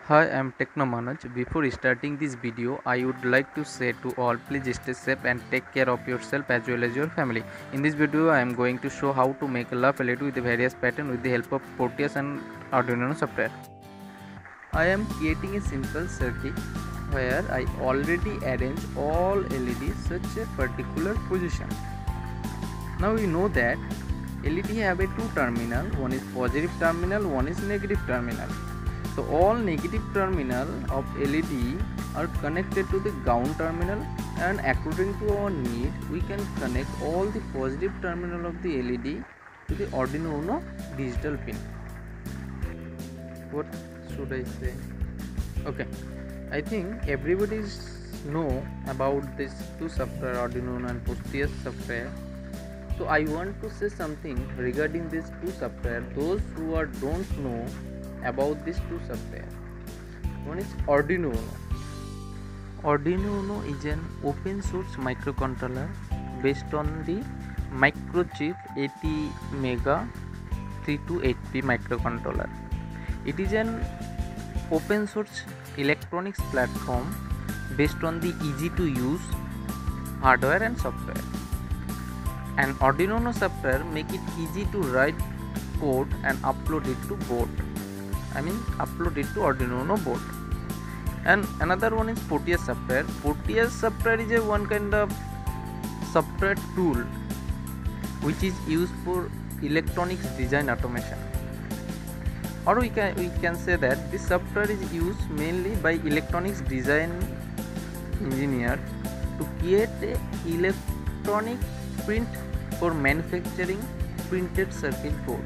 Hi, I'm Techno Manoj. Before starting this video, I would like to say to all, please stay safe and take care of yourself as well as your family. In this video, I am going to show how to make a love LED with the various pattern with the help of Proteus and Arduino software. I am creating a simple circuit where I already arrange all LEDs such a particular position. Now we know that LED have a two terminal, one is positive terminal, one is negative terminal. So all negative terminal of LED are connected to the ground terminal, and according to our need we can connect all the positive terminal of the LED to the Arduino Uno digital pin. What should I say? Okay, I think everybody know about this two software, Arduino Uno and Proteus software. So I want to say something regarding these two software. Those who don't know about these two software. One is Arduino Uno. Arduino Uno is an open source microcontroller based on the Microchip 80 Mega 32HP microcontroller. It is an open source electronics platform based on the easy to use hardware and software. And Arduino Uno software make it easy to write code and upload it to board. Upload it to Arduino Uno board. And another one is Proteus software. Proteus software is a one kind of software tool which is used for electronics design automation. Or we can say that this software is used mainly by electronics design engineers to create a electronic print for manufacturing printed circuit board.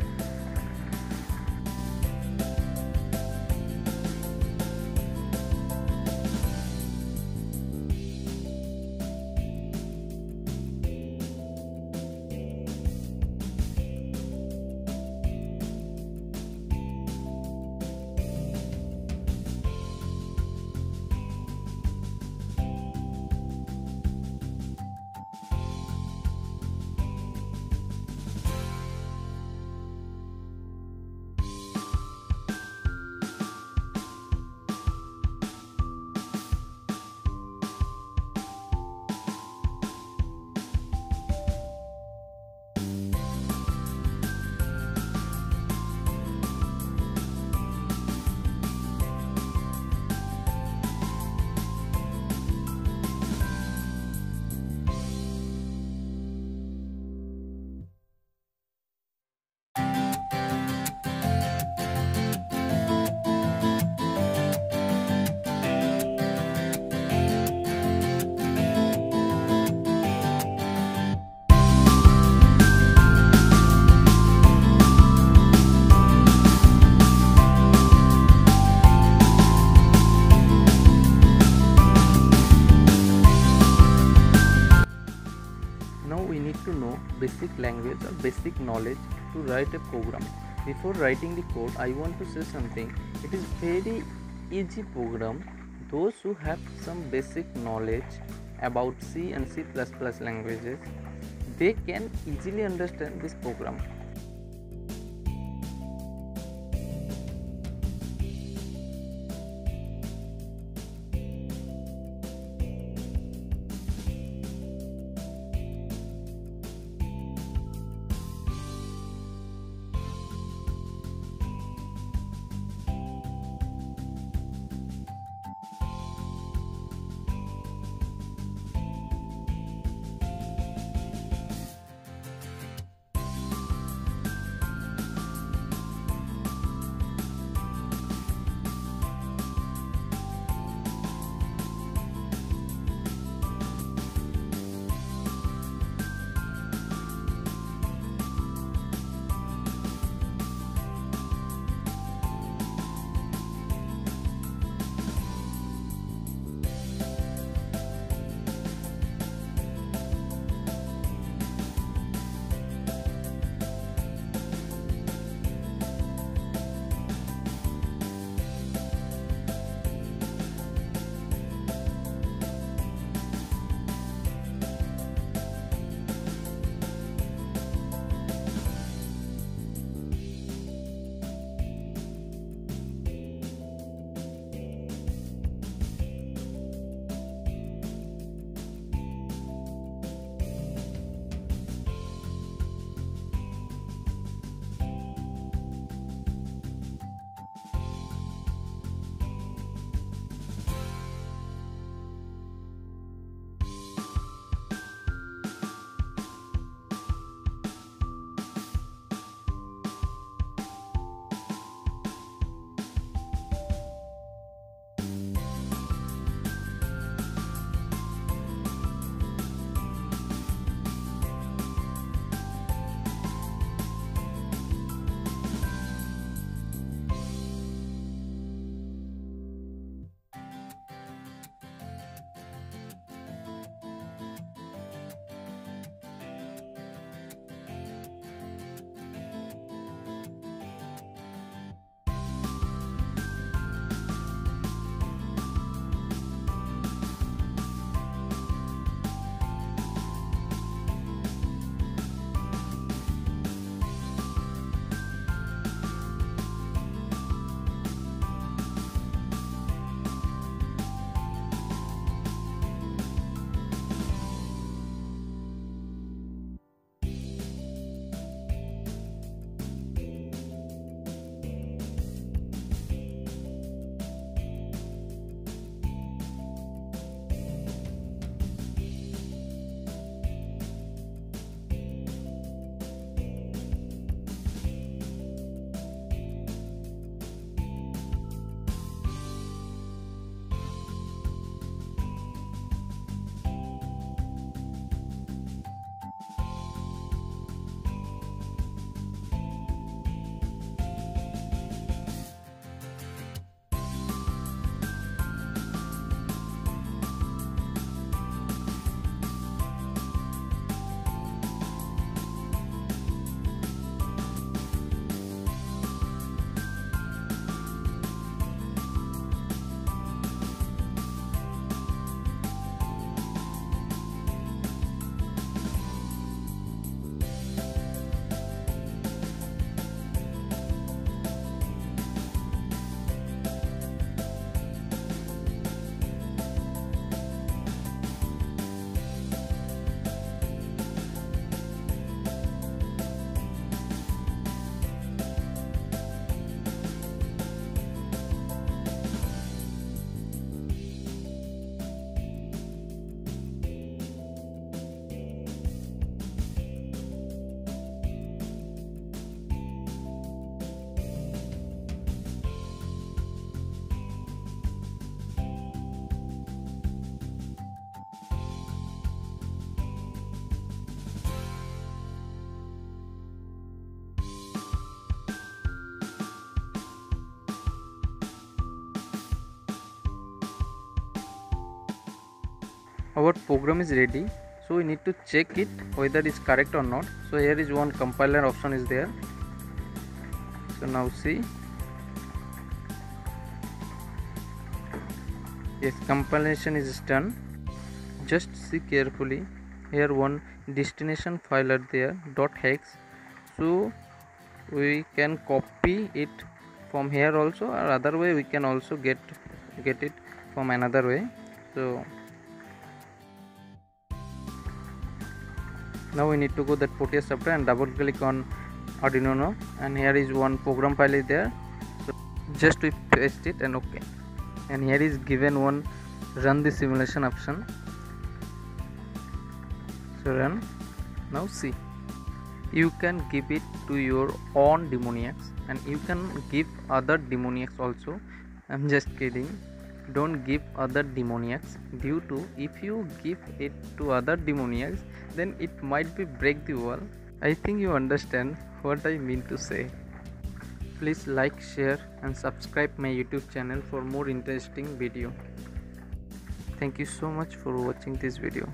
Now we need to know basic language or basic knowledge to write a program. Before writing the code, I want to say something. It is very easy program. Those who have some basic knowledge about C and C++ languages, they can easily understand this program. our program is ready, so we need to check it whether it's correct or not. So here is one compiler option is there. So now see, yes, compilation is done. Just see carefully, here one destination file are there .hex, so we can copy it from here also, or other way we can also get it from another way. So now we need to go that Proteus software and double click on Arduino, and here is one program file is there. So just we paste it and OK, and here is given one run the simulation option. So run. Now see, you can give it to your own demoniacs, and you can give other demoniacs also. I'm just kidding, don't give other demoniacs, due to if you give it to other demoniacs, then it might be break the wall. I think you understand what I mean to say. Please like, share and subscribe my YouTube channel for more interesting video. Thank you so much for watching this video.